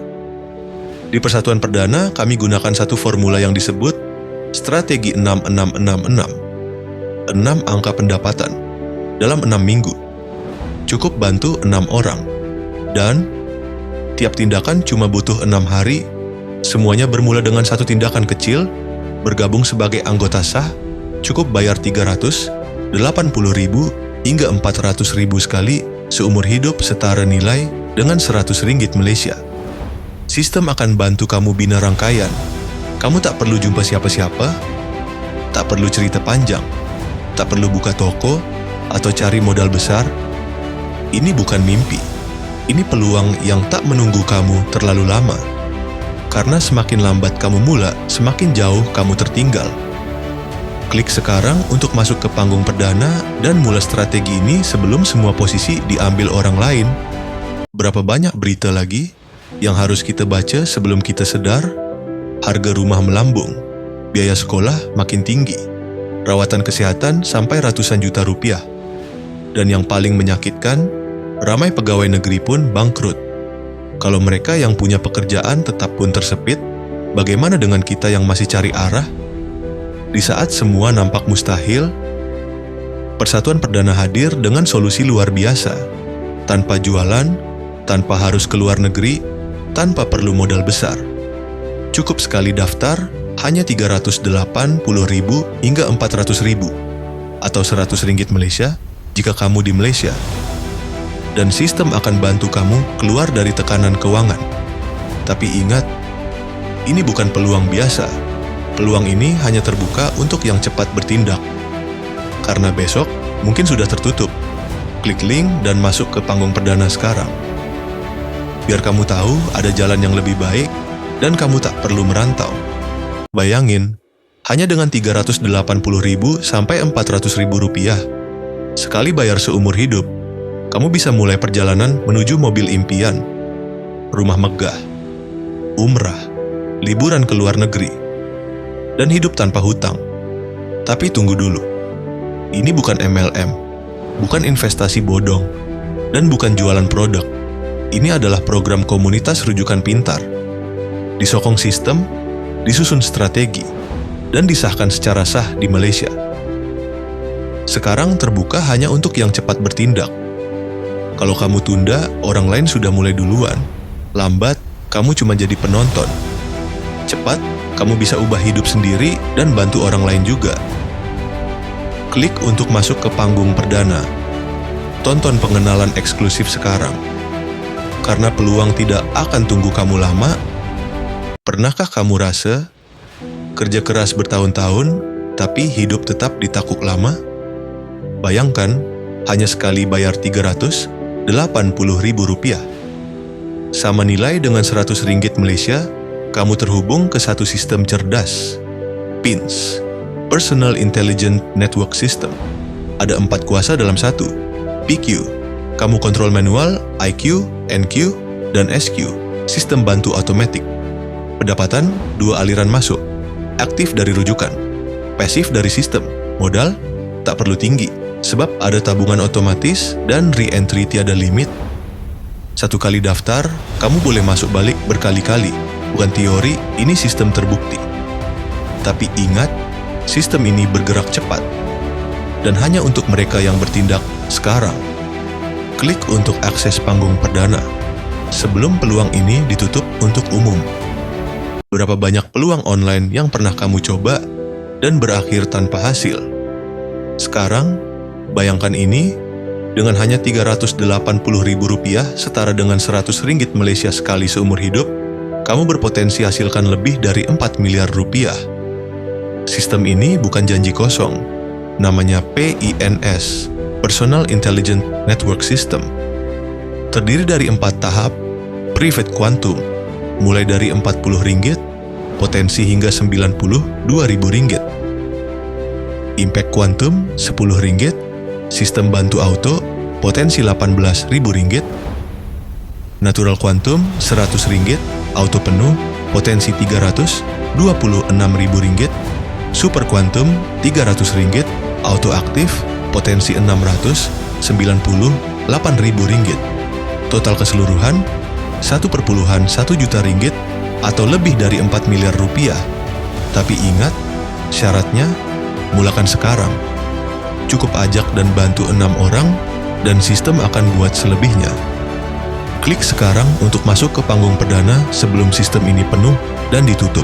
Di Persatuan Perdana, kami gunakan satu formula yang disebut Strategi 6666. 6 angka pendapatan dalam 6 minggu. Cukup bantu 6 orang. Dan tiap tindakan cuma butuh 6 hari. Semuanya bermula dengan satu tindakan kecil, bergabung sebagai anggota sah, cukup bayar 380.000 hingga 400.000 sekali seumur hidup setara nilai dengan 100 ringgit Malaysia. Sistem akan bantu kamu bina rangkaian. Kamu tak perlu jumpa siapa-siapa, tak perlu cerita panjang, tak perlu buka toko atau cari modal besar. Ini bukan mimpi. Ini peluang yang tak menunggu kamu terlalu lama. Karena semakin lambat kamu mula, semakin jauh kamu tertinggal. Klik sekarang untuk masuk ke panggung perdana dan mulai strategi ini sebelum semua posisi diambil orang lain. Berapa banyak berita lagi yang harus kita baca sebelum kita sedar? Harga rumah melambung, biaya sekolah makin tinggi, rawatan kesehatan sampai ratusan juta rupiah. Dan yang paling menyakitkan, ramai pegawai negeri pun bangkrut. Kalau mereka yang punya pekerjaan tetap pun tersepit, bagaimana dengan kita yang masih cari arah? Di saat semua nampak mustahil, Persatuan Perdana hadir dengan solusi luar biasa. Tanpa jualan, tanpa harus keluar negeri, tanpa perlu modal besar. Cukup sekali daftar, hanya 380.000 hingga 400.000 atau 100 ringgit Malaysia jika kamu di Malaysia. Dan sistem akan bantu kamu keluar dari tekanan keuangan. Tapi ingat, ini bukan peluang biasa. Peluang ini hanya terbuka untuk yang cepat bertindak. Karena besok mungkin sudah tertutup. Klik link dan masuk ke panggung perdana sekarang. Biar kamu tahu ada jalan yang lebih baik dan kamu tak perlu merantau. Bayangin, hanya dengan 380.000 sampai 400.000 rupiah, sekali bayar seumur hidup, kamu bisa mulai perjalanan menuju mobil impian, rumah megah, umrah, liburan ke luar negeri, dan hidup tanpa hutang. Tapi tunggu dulu, ini bukan MLM, bukan investasi bodong, dan bukan jualan produk. Ini adalah program komunitas rujukan pintar. Disokong sistem, disusun strategi, dan disahkan secara sah di Malaysia. Sekarang terbuka hanya untuk yang cepat bertindak. Kalau kamu tunda, orang lain sudah mulai duluan. Lambat, kamu cuma jadi penonton. Cepat, kamu bisa ubah hidup sendiri dan bantu orang lain juga. Klik untuk masuk ke panggung perdana. Tonton pengenalan eksklusif sekarang. Karena peluang tidak akan tunggu kamu lama. Pernahkah kamu rasa kerja keras bertahun-tahun, tapi hidup tetap ditakuk lama? Bayangkan, hanya sekali bayar 380.000 rupiah. Sama nilai dengan 100 ringgit Malaysia, kamu terhubung ke satu sistem cerdas. PINS, Personal Intelligent Network System. Ada 4 kuasa dalam satu. PQ, kamu kontrol manual, IQ, NQ, dan SQ, sistem bantu otomatik. Pendapatan, 2 aliran masuk. Aktif dari rujukan, pasif dari sistem. Modal, tak perlu tinggi, sebab ada tabungan otomatis dan re-entry tiada limit. Satu kali daftar, kamu boleh masuk balik berkali-kali. Bukan teori, ini sistem terbukti. Tapi ingat, sistem ini bergerak cepat. Dan hanya untuk mereka yang bertindak sekarang. Klik untuk akses panggung perdana sebelum peluang ini ditutup untuk umum. Berapa banyak peluang online yang pernah kamu coba dan berakhir tanpa hasil? Sekarang, bayangkan ini, dengan hanya 380.000 rupiah setara dengan 100 ringgit Malaysia sekali seumur hidup, kamu berpotensi hasilkan lebih dari 4 miliar rupiah. Sistem ini bukan janji kosong, namanya PINS, Personal Intelligent Network System. Terdiri dari 4 tahap, Private Quantum, mulai dari 40 ringgit, potensi hingga 92.000 ringgit. Impact Quantum, 10 ringgit, Sistem bantu auto, potensi Rp18.000. Natural Quantum, Rp100. Auto penuh, potensi Rp326.000. Super Quantum, Rp300. Auto aktif, potensi Rp698.000. Total keseluruhan, Rp1,1 juta atau lebih dari Rp4 miliar. Tapi ingat, syaratnya, mulakan sekarang. Cukup ajak dan bantu 6 orang, dan sistem akan buat selebihnya. Klik sekarang untuk masuk ke panggung perdana sebelum sistem ini penuh dan ditutup.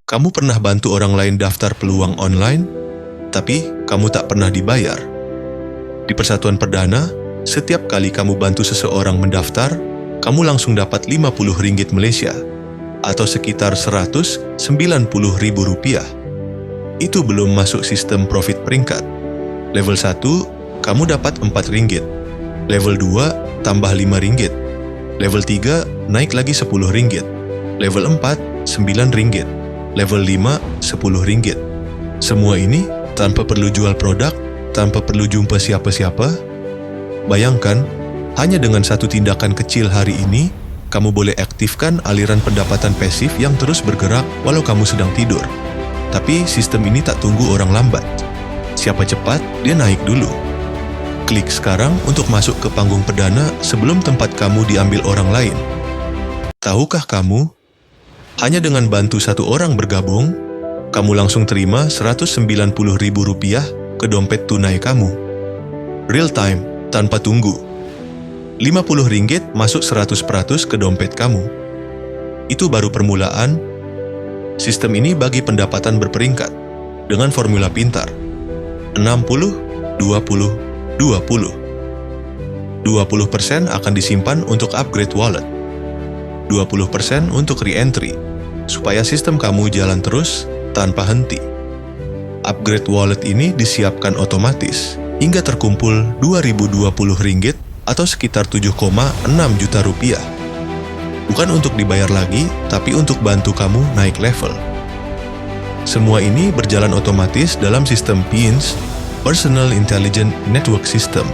Kamu pernah bantu orang lain daftar peluang online, tapi kamu tak pernah dibayar. Di persatuan perdana, setiap kali kamu bantu seseorang mendaftar, kamu langsung dapat Rp50 Malaysia, atau sekitar Rp190.000. Itu belum masuk sistem profit peringkat. Level 1, kamu dapat Rp4. Level 2, tambah Rp5. Level 3, naik lagi Rp10. Level 4, Rp9. Level 5, Rp10. Semua ini tanpa perlu jual produk, tanpa perlu jumpa siapa-siapa. Bayangkan, hanya dengan satu tindakan kecil hari ini, kamu boleh aktifkan aliran pendapatan pasif yang terus bergerak walau kamu sedang tidur. Tapi sistem ini tak tunggu orang lambat. Siapa cepat, dia naik dulu. Klik sekarang untuk masuk ke panggung perdana sebelum tempat kamu diambil orang lain. Tahukah kamu, hanya dengan bantu satu orang bergabung, kamu langsung terima Rp190.000 ke dompet tunai kamu. Real time, tanpa tunggu. Rp50 masuk 100% ke dompet kamu. Itu baru permulaan. Sistem ini bagi pendapatan berperingkat dengan formula pintar. 60, 20, 20% akan disimpan untuk upgrade wallet. 20% untuk re-entry, supaya sistem kamu jalan terus tanpa henti. Upgrade wallet ini disiapkan otomatis hingga terkumpul Rp2.020 atau sekitar Rp7,6 juta. Bukan untuk dibayar lagi, tapi untuk bantu kamu naik level. Semua ini berjalan otomatis dalam sistem PINS, Personal Intelligent Network System.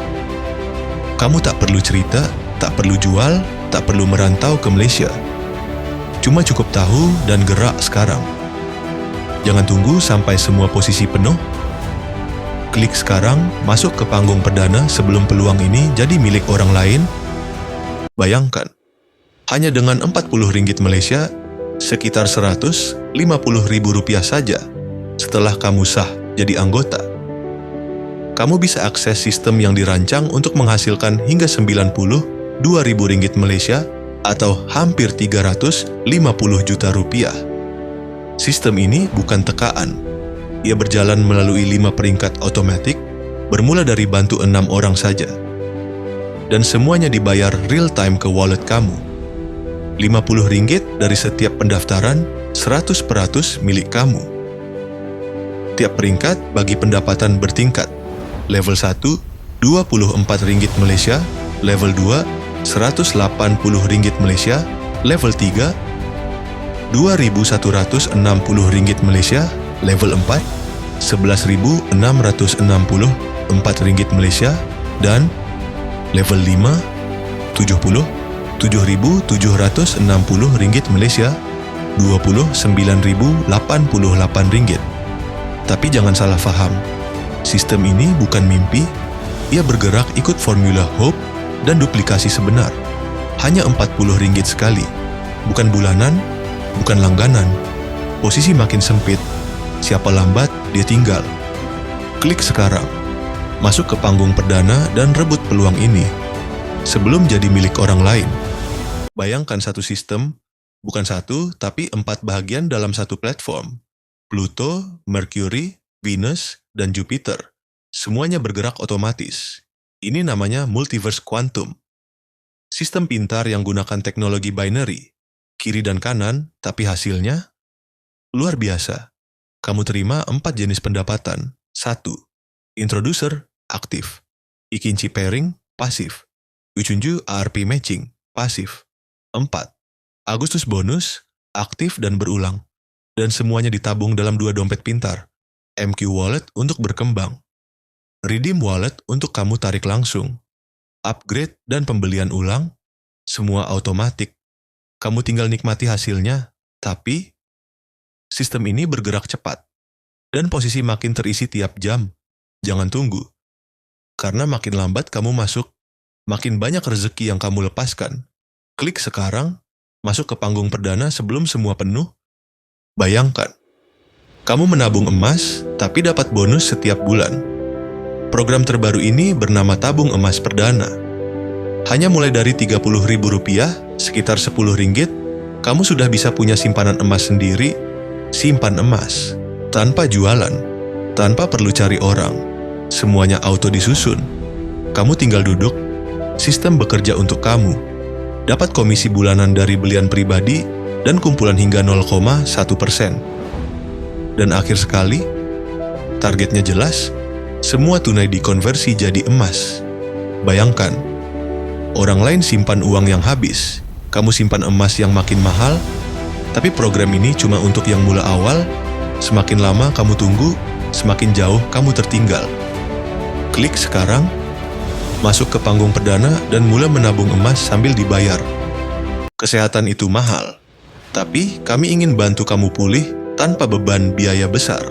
Kamu tak perlu cerita, tak perlu jual, tak perlu merantau ke Malaysia. Cuma cukup tahu dan gerak sekarang. Jangan tunggu sampai semua posisi penuh. Klik sekarang masuk ke panggung perdana sebelum peluang ini jadi milik orang lain. Bayangkan, hanya dengan Rp40 Malaysia, sekitar Rp150.000 saja setelah kamu sah jadi anggota. Kamu bisa akses sistem yang dirancang untuk menghasilkan hingga Rp92.000 Malaysia atau hampir Rp350 juta. Sistem ini bukan tekaan. Ia berjalan melalui 5 peringkat otomatik, bermula dari bantu 6 orang saja. Dan semuanya dibayar real time ke wallet kamu. Rp50 dari setiap pendaftaran, 100% milik kamu. Tiap peringkat bagi pendapatan bertingkat. Level 1, Rp24 Malaysia. Level 2, Rp180 Malaysia. Level 3, Rp2.160 Malaysia. Level 4, Rp11.664 Malaysia. Dan level 5, Rp77.760 Malaysia. Rp29.088. Tapi jangan salah faham. Sistem ini bukan mimpi, ia bergerak ikut formula Hope dan duplikasi sebenar. Hanya Rp40 sekali, bukan bulanan, bukan langganan. Posisi makin sempit, siapa lambat, dia tinggal. Klik sekarang, masuk ke panggung perdana dan rebut peluang ini, sebelum jadi milik orang lain. Bayangkan satu sistem, bukan satu, tapi 4 bahagian dalam satu platform. Pluto, Mercury, Venus, dan Jupiter. Semuanya bergerak otomatis. Ini namanya Multiverse Quantum. Sistem pintar yang gunakan teknologi binary, kiri dan kanan, tapi hasilnya luar biasa. Kamu terima 4 jenis pendapatan. 1. Introducer, aktif. Ikinci pairing, pasif. Uchunju ARP matching, pasif. 4. Agustus bonus, aktif dan berulang. Dan semuanya ditabung dalam 2 dompet pintar. MQ Wallet untuk berkembang. Redeem wallet untuk kamu tarik langsung. Upgrade dan pembelian ulang, semua otomatis. Kamu tinggal nikmati hasilnya, tapi sistem ini bergerak cepat. Dan posisi makin terisi tiap jam. Jangan tunggu. Karena makin lambat kamu masuk, makin banyak rezeki yang kamu lepaskan. Klik sekarang, masuk ke panggung perdana sebelum semua penuh. Bayangkan, kamu menabung emas, tapi dapat bonus setiap bulan. Program terbaru ini bernama Tabung Emas Perdana. Hanya mulai dari Rp30.000, sekitar Rp10, kamu sudah bisa punya simpanan emas sendiri, simpan emas, tanpa jualan, tanpa perlu cari orang. Semuanya auto disusun. Kamu tinggal duduk, sistem bekerja untuk kamu. Dapat komisi bulanan dari belian pribadi dan kumpulan hingga 0,1%. Dan akhir sekali, targetnya jelas, semua tunai dikonversi jadi emas. Bayangkan, orang lain simpan uang yang habis, kamu simpan emas yang makin mahal, tapi program ini cuma untuk yang mula awal. Semakin lama kamu tunggu, semakin jauh kamu tertinggal. Klik sekarang, masuk ke panggung perdana dan mulai menabung emas sambil dibayar. Kesehatan itu mahal, tapi kami ingin bantu kamu pulih tanpa beban biaya besar.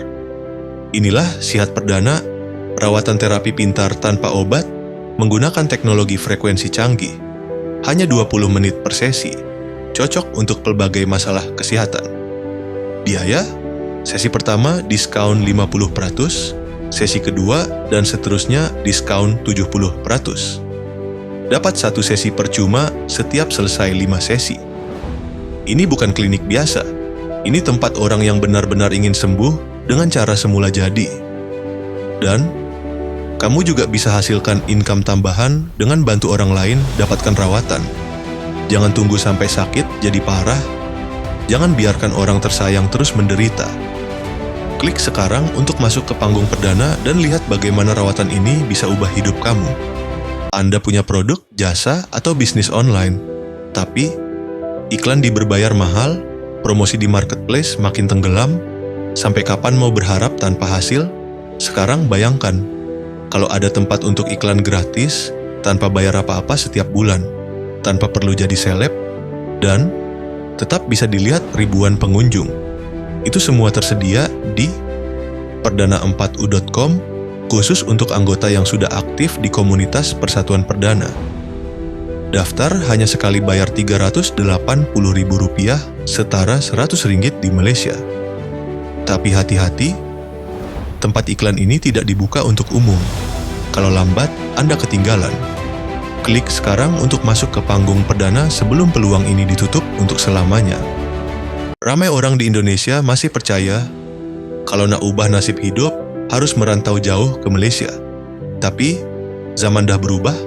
Inilah Sihat Perdana, perawatan terapi pintar tanpa obat, menggunakan teknologi frekuensi canggih. Hanya 20 menit per sesi, cocok untuk pelbagai masalah kesehatan. Biaya? Sesi pertama diskon 50%, sesi kedua dan seterusnya diskon 70%. Dapat satu sesi percuma setiap selesai 5 sesi. Ini bukan klinik biasa, ini tempat orang yang benar-benar ingin sembuh dengan cara semula jadi. Dan kamu juga bisa hasilkan income tambahan dengan bantu orang lain dapatkan rawatan. Jangan tunggu sampai sakit jadi parah. Jangan biarkan orang tersayang terus menderita. Klik sekarang untuk masuk ke panggung perdana dan lihat bagaimana rawatan ini bisa ubah hidup kamu. Anda punya produk, jasa, atau bisnis online, tapi iklan di berbayar mahal, promosi di marketplace makin tenggelam, sampai kapan mau berharap tanpa hasil? Sekarang bayangkan, kalau ada tempat untuk iklan gratis, tanpa bayar apa-apa setiap bulan, tanpa perlu jadi seleb, dan tetap bisa dilihat ribuan pengunjung. Itu semua tersedia di perdana4u.com, khusus untuk anggota yang sudah aktif di komunitas Persatuan Perdana. Daftar hanya sekali bayar Rp380.000, setara Rp100 di Malaysia. Tapi hati-hati, tempat iklan ini tidak dibuka untuk umum. Kalau lambat, Anda ketinggalan. Klik sekarang untuk masuk ke panggung perdana sebelum peluang ini ditutup untuk selamanya. Ramai orang di Indonesia masih percaya kalau nak ubah nasib hidup harus merantau jauh ke Malaysia. Tapi zaman dah berubah.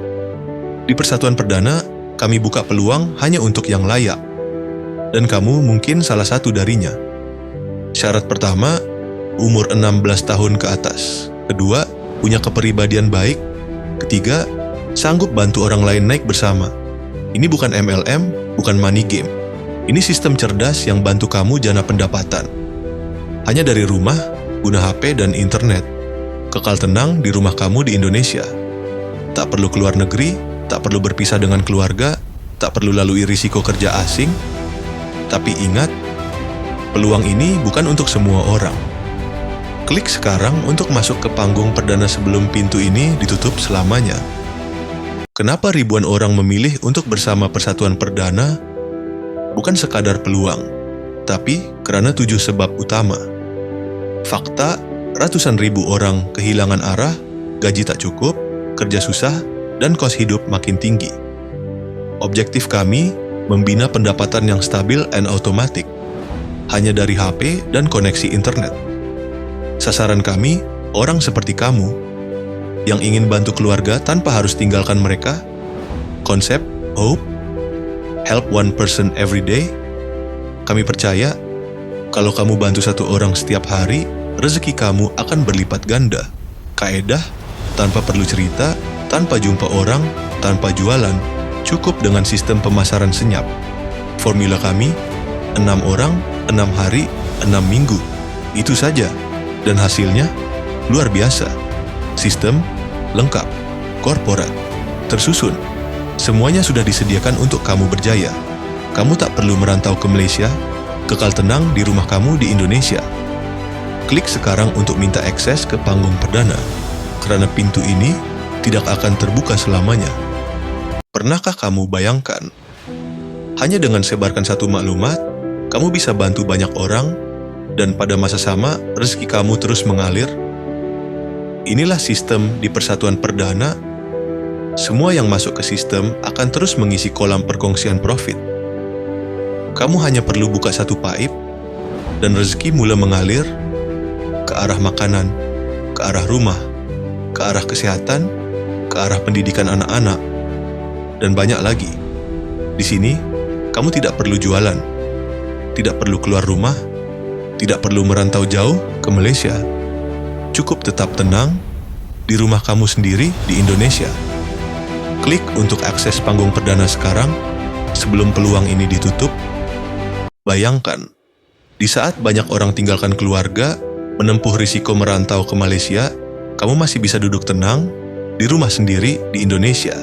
Di Persatuan Perdana, kami buka peluang hanya untuk yang layak. Dan kamu mungkin salah satu darinya. Syarat pertama, umur 16 tahun ke atas. Kedua, punya kepribadian baik. Ketiga, sanggup bantu orang lain naik bersama. Ini bukan MLM, bukan money game. Ini sistem cerdas yang bantu kamu jana pendapatan. Hanya dari rumah, guna HP dan internet. Kekal tenang di rumah kamu di Indonesia. Tak perlu keluar negeri, tak perlu berpisah dengan keluarga, tak perlu lalui risiko kerja asing. Tapi ingat, peluang ini bukan untuk semua orang. Klik sekarang untuk masuk ke panggung perdana sebelum pintu ini ditutup selamanya. Kenapa ribuan orang memilih untuk bersama Persatuan Perdana? Bukan sekadar peluang, tapi karena 7 sebab utama. Fakta, ratusan ribu orang kehilangan arah, gaji tak cukup, kerja susah, dan kos hidup makin tinggi. Objektif kami, membina pendapatan yang stabil and automatic, hanya dari HP dan koneksi internet. Sasaran kami, orang seperti kamu, yang ingin bantu keluarga tanpa harus tinggalkan mereka. Konsep, hope, help one person every day. Kami percaya, kalau kamu bantu satu orang setiap hari, rezeki kamu akan berlipat ganda. Kaedah, tanpa perlu cerita, tanpa jumpa orang, tanpa jualan, cukup dengan sistem pemasaran senyap. Formula kami, 6 orang, 6 hari, 6 minggu. Itu saja. Dan hasilnya, luar biasa. Sistem lengkap, korporat, tersusun. Semuanya sudah disediakan untuk kamu berjaya. Kamu tak perlu merantau ke Malaysia, kekal tenang di rumah kamu di Indonesia. Klik sekarang untuk minta akses ke panggung perdana, karena pintu ini tidak akan terbuka selamanya. Pernahkah kamu bayangkan? Hanya dengan sebarkan satu maklumat, kamu bisa bantu banyak orang, dan pada masa sama rezeki kamu terus mengalir. Inilah sistem di persatuan perdana. Semua yang masuk ke sistem akan terus mengisi kolam perkongsian profit. Kamu hanya perlu buka satu paip, dan rezeki mulai mengalir ke arah makanan, ke arah rumah, ke arah kesehatan, ke arah pendidikan anak-anak, dan banyak lagi. Di sini, kamu tidak perlu jualan, tidak perlu keluar rumah, tidak perlu merantau jauh ke Malaysia. Cukup tetap tenang di rumah kamu sendiri di Indonesia. Klik untuk akses panggung perdana sekarang sebelum peluang ini ditutup. Bayangkan, di saat banyak orang tinggalkan keluarga, menempuh risiko merantau ke Malaysia, kamu masih bisa duduk tenang di rumah sendiri di Indonesia.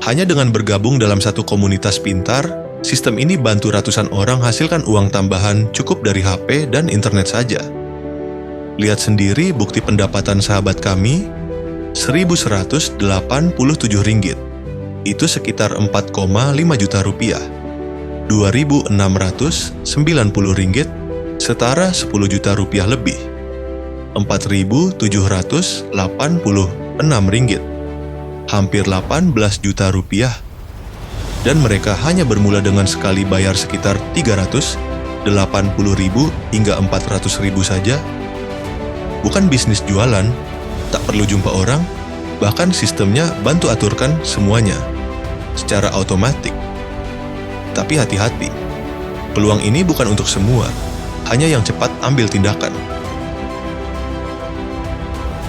Hanya dengan bergabung dalam satu komunitas pintar, sistem ini bantu ratusan orang hasilkan uang tambahan cukup dari HP dan internet saja. Lihat sendiri bukti pendapatan sahabat kami, Rp1.187. Itu sekitar 4,5 juta rupiah. Rp2.690, setara 10 juta rupiah lebih. Rp4.786, hampir 18 juta rupiah. Dan mereka hanya bermula dengan sekali bayar sekitar 380.000 hingga 400.000 saja. Bukan bisnis jualan, tak perlu jumpa orang, bahkan sistemnya bantu aturkan semuanya secara otomatik. Tapi hati-hati, peluang ini bukan untuk semua, hanya yang cepat ambil tindakan.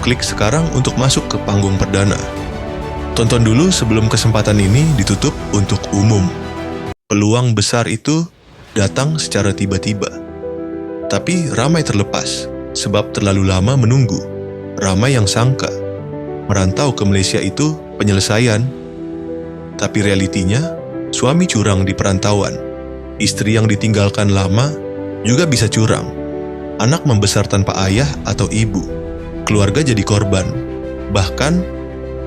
Klik sekarang untuk masuk ke panggung perdana. Tonton dulu sebelum kesempatan ini ditutup untuk umum. Peluang besar itu datang secara tiba-tiba. Tapi ramai terlepas, sebab terlalu lama menunggu. Ramai yang sangka merantau ke Malaysia itu penyelesaian. Tapi realitinya, suami curang di perantauan. Istri yang ditinggalkan lama juga bisa curang. Anak membesar tanpa ayah atau ibu. Keluarga jadi korban. Bahkan,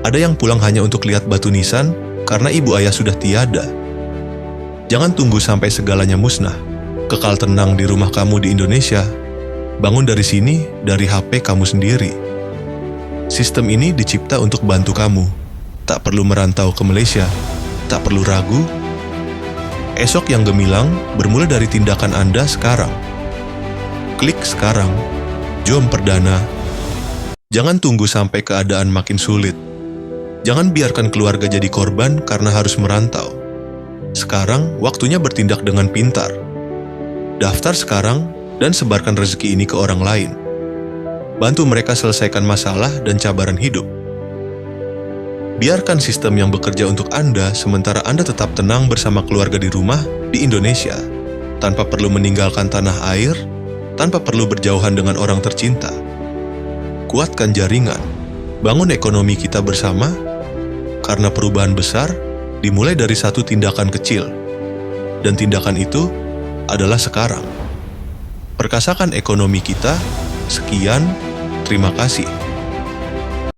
ada yang pulang hanya untuk lihat batu nisan karena ibu ayah sudah tiada. Jangan tunggu sampai segalanya musnah. Kekal tenang di rumah kamu di Indonesia. Bangun dari sini, dari HP kamu sendiri. Sistem ini dicipta untuk bantu kamu. Tak perlu merantau ke Malaysia. Tak perlu ragu. Esok yang gemilang bermula dari tindakan Anda sekarang. Klik sekarang. Jom perdana. Jangan tunggu sampai keadaan makin sulit. Jangan biarkan keluarga jadi korban karena harus merantau. Sekarang waktunya bertindak dengan pintar. Daftar sekarang dan sebarkan rezeki ini ke orang lain. Bantu mereka selesaikan masalah dan cabaran hidup. Biarkan sistem yang bekerja untuk Anda sementara Anda tetap tenang bersama keluarga di rumah di Indonesia, tanpa perlu meninggalkan tanah air, tanpa perlu berjauhan dengan orang tercinta. Kuatkan jaringan, bangun ekonomi kita bersama, karena perubahan besar dimulai dari satu tindakan kecil, dan tindakan itu adalah sekarang. Perkasakan ekonomi kita. Sekian, terima kasih.